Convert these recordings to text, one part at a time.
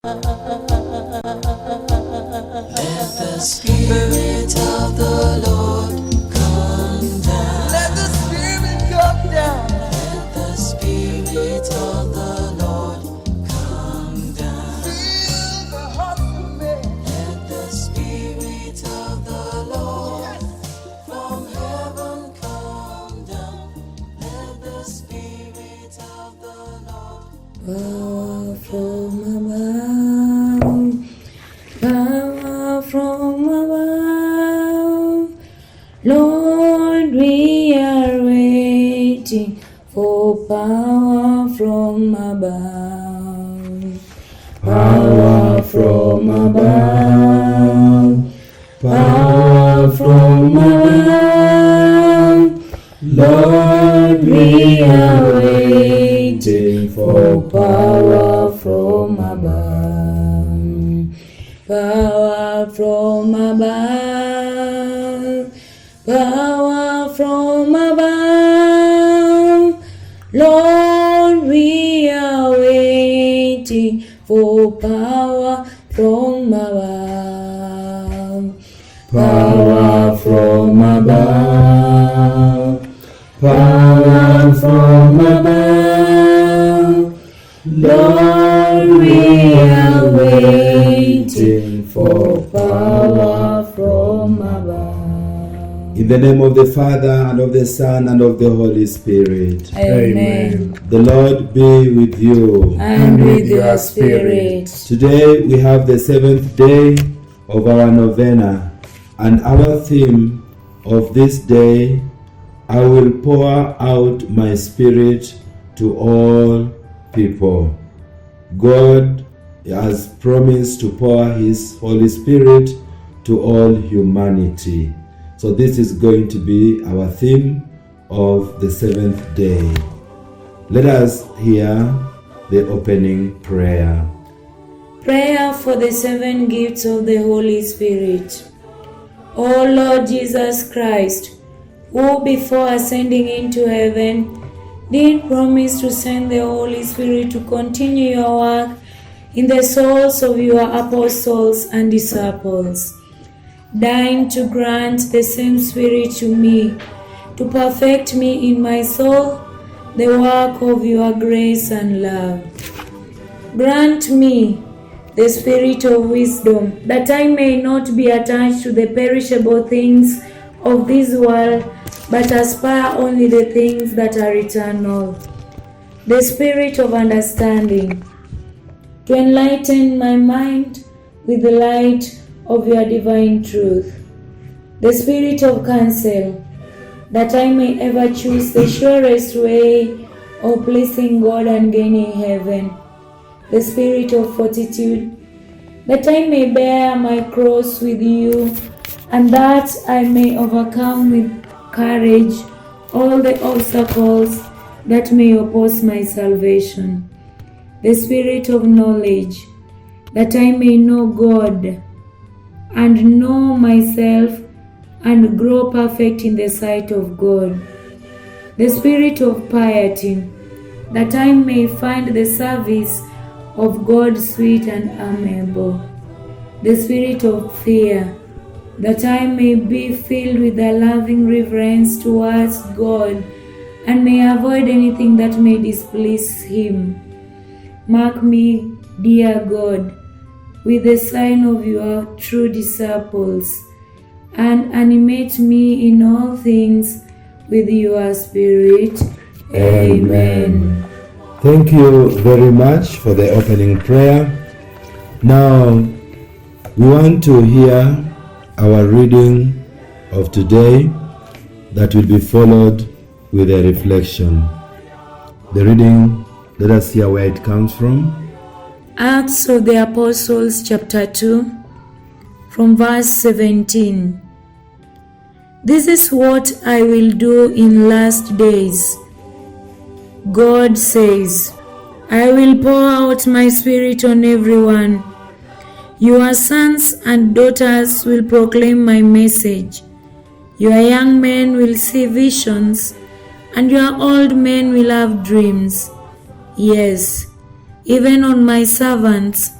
Let the Spirit of the Lord come down. Let the Spirit come down. Let the Spirit of the Lord come down. Fill the heart of me. Let the Spirit of the Lord from heaven come down. Let the Spirit of the Lord power from above, power from above. Lord, we are waiting for power from above, power from above, power from above. Lord, we are waiting for power from above, power from above, power from above. Lord, we are waiting for power from above, power from above, power from above. Lord, we are waiting for power from above. In the name of the Father, and of the Son, and of the Holy Spirit. Amen. The Lord be with you. And with your spirit. Today we have the 7th day of our novena, and our theme of this day, I will pour out my spirit to all people. God has promised to pour his Holy Spirit to all humanity. So this is going to be our theme of the 7th day. Let us hear the opening prayer. Prayer for the 7 gifts of the Holy Spirit. O Lord Jesus Christ, who before ascending into heaven did promise to send the Holy Spirit to continue your work in the souls of your apostles and disciples, deign to grant the same Spirit to me, to perfect me in my soul the work of your grace and love. Grant me the spirit of wisdom, that I may not be attached to the perishable things of this world, but aspire only the things that are eternal. The spirit of understanding, to enlighten my mind with the light of your divine truth. The spirit of counsel, that I may ever choose the surest way of pleasing God and gaining heaven. The spirit of fortitude, that I may bear my cross with you, and that I may overcome with courage all the obstacles that may oppose my salvation. The spirit of knowledge, that I may know God and know myself and grow perfect in the sight of God. The spirit of piety, that I may find the service of God sweet and amiable. The spirit of fear, that I may be filled with a loving reverence towards God and may avoid anything that may displease him. Mark me, dear God, with the sign of your true disciples, and animate me in all things with your spirit. Amen. Thank you very much for the opening prayer. Now, we want to hear our reading of today that will be followed with a reflection. The reading, let us hear where it comes from. Acts of the Apostles chapter 2 from verse 17. This is what I will do in last days. God says, I will pour out my spirit on everyone. Your sons and daughters will proclaim my message. Your young men will see visions, and your old men will have dreams. Yes, even on my servants,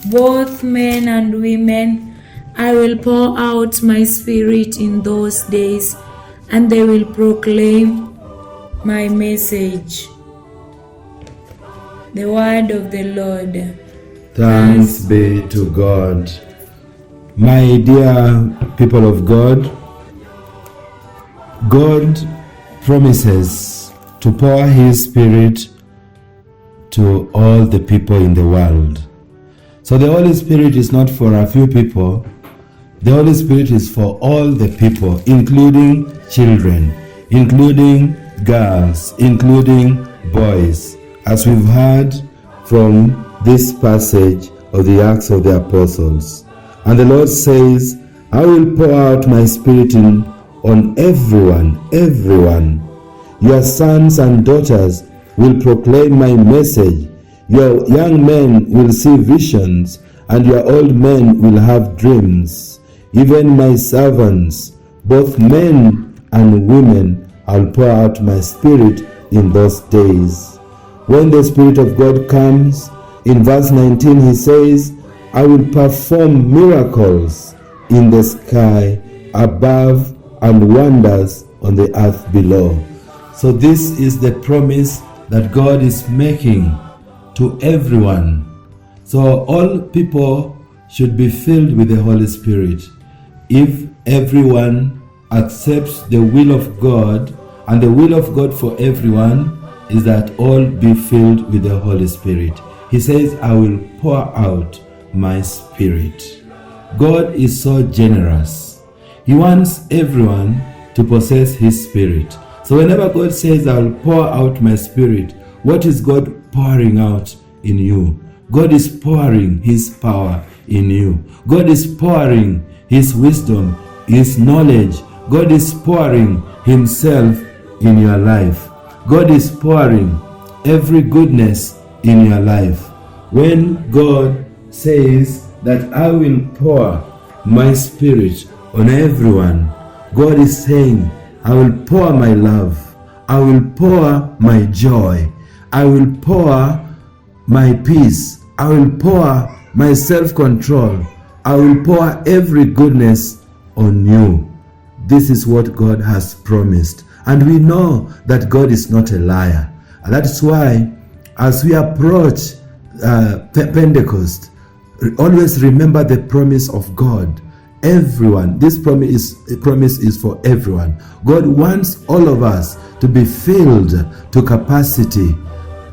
both men and women. I will pour out my spirit in those days, and they will proclaim my message. The word of the Lord. Thanks be to God. My dear people of God, God promises to pour His Spirit to all the people in the world. So the Holy Spirit is not for a few people. The Holy Spirit is for all the people, including children, including girls, including boys, as we've heard from this passage of the Acts of the Apostles. And the Lord says, I will pour out my Spirit on everyone. Your sons and daughters will proclaim my message. Your young men will see visions, and your old men will have dreams. Even my servants, both men and women, I'll pour out my Spirit in those days. When the Spirit of God comes, in verse 19 he says, I will perform miracles in the sky above and wonders on the earth below. So this is the promise that God is making to everyone. So all people should be filled with the Holy Spirit. If everyone accepts the will of God, and the will of God for everyone is that all be filled with the Holy Spirit. He says, I will pour out my Spirit. God is so generous. He wants everyone to possess His Spirit. So whenever God says, I will pour out my Spirit, what is God pouring out in you? God is pouring His power in you. God is pouring His wisdom, His knowledge. God is pouring Himself in your life. God is pouring every goodness in your life. When God says that I will pour my Spirit on everyone, God is saying, I will pour my love, I will pour my joy, I will pour my peace, I will pour my self-control, I will pour every goodness on you. This is what God has promised. And we know that God is not a liar. And that's why as we approach Pentecost, always remember the promise of God. Everyone, this promise is for everyone. God wants all of us to be filled to capacity,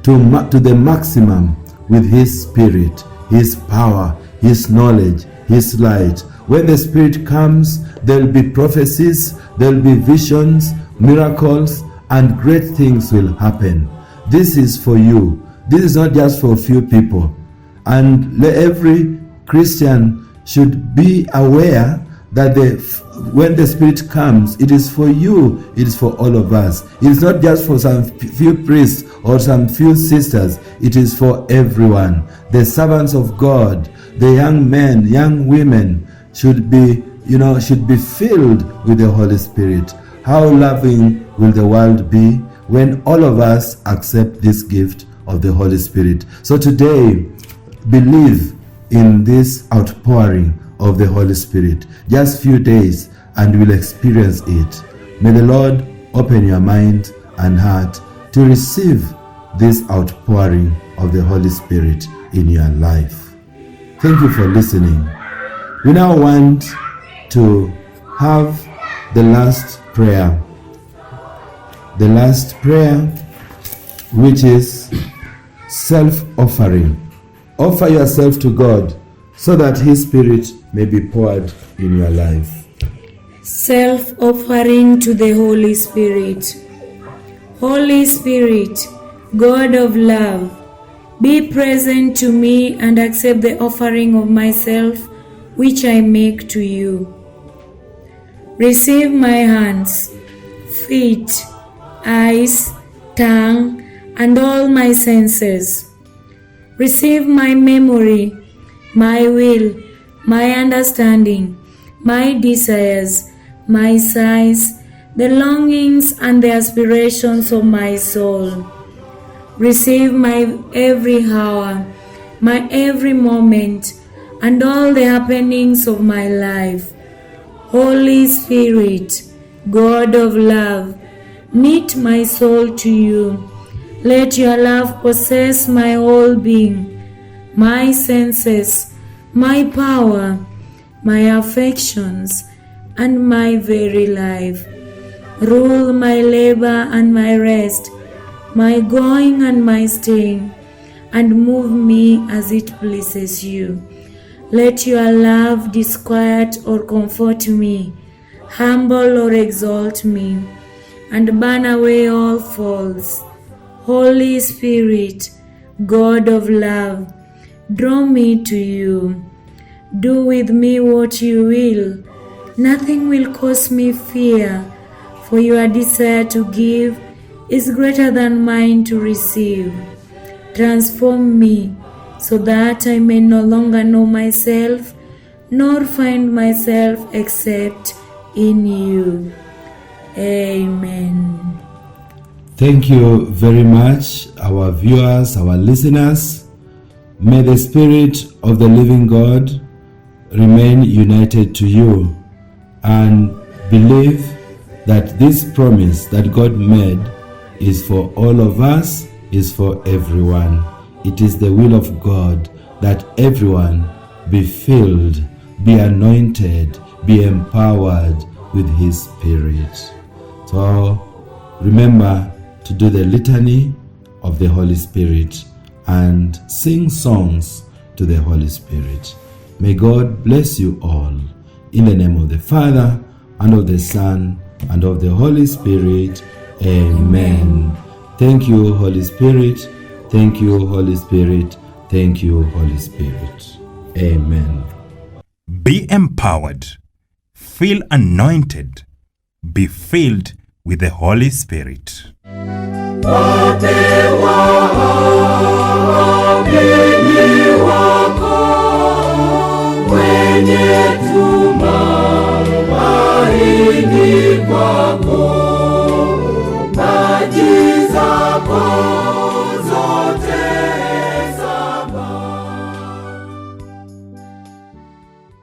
to the maximum with His Spirit, His power, His knowledge, His light. When the Spirit comes, there will be prophecies, there will be visions, miracles, and great things will happen. This is for you. This is not just for a few people. And every Christian should be aware that when the Spirit comes, it is for you, it is for all of us. It is not just for some few priests or some few sisters, it is for everyone. The servants of God, the young men, young women should be filled with the Holy Spirit. How loving will the world be when all of us accept this gift of the Holy Spirit? So today, believe in this outpouring of the Holy Spirit. Just few days and you will experience it. May the Lord open your mind and heart to receive this outpouring of the Holy Spirit in your life. Thank you for listening. We now want to have the last prayer. The last prayer, which is self-offering. Offer yourself to God so that His Spirit may be poured in your life. Self-offering to the Holy Spirit. Holy Spirit, God of love, be present to me and accept the offering of myself which I make to you. Receive my hands, feet, eyes, tongue, and all my senses. Receive my memory, my will, my understanding, my desires, my sighs, the longings and the aspirations of my soul. Receive my every hour, my every moment, and all the happenings of my life. Holy Spirit, God of love, knit my soul to you. Let your love possess my whole being, my senses, my power, my affections, and my very life. Rule my labor and my rest, my going and my staying, and move me as it pleases you. Let your love disquiet or comfort me, humble or exalt me, and burn away all faults. Holy Spirit, God of love, draw me to you. Do with me what you will. Nothing will cause me fear, for your desire to give is greater than mine to receive. Transform me so that I may no longer know myself, nor find myself except in you. Amen. Thank you very much, our viewers, our listeners. May the Spirit of the living God remain united to you, and believe that this promise that God made is for all of us, is for everyone. It is the will of God that everyone be filled, be anointed, be empowered with His Spirit. So remember to do the litany of the Holy Spirit and sing songs to the Holy Spirit. May God bless you all. In the name of the Father, and of the Son, and of the Holy Spirit. Amen. Thank you, Holy Spirit. Thank you, Holy Spirit. Thank you, Holy Spirit. Amen. Be empowered. Feel anointed. Be filled with the Holy Spirit. Wako wenye tu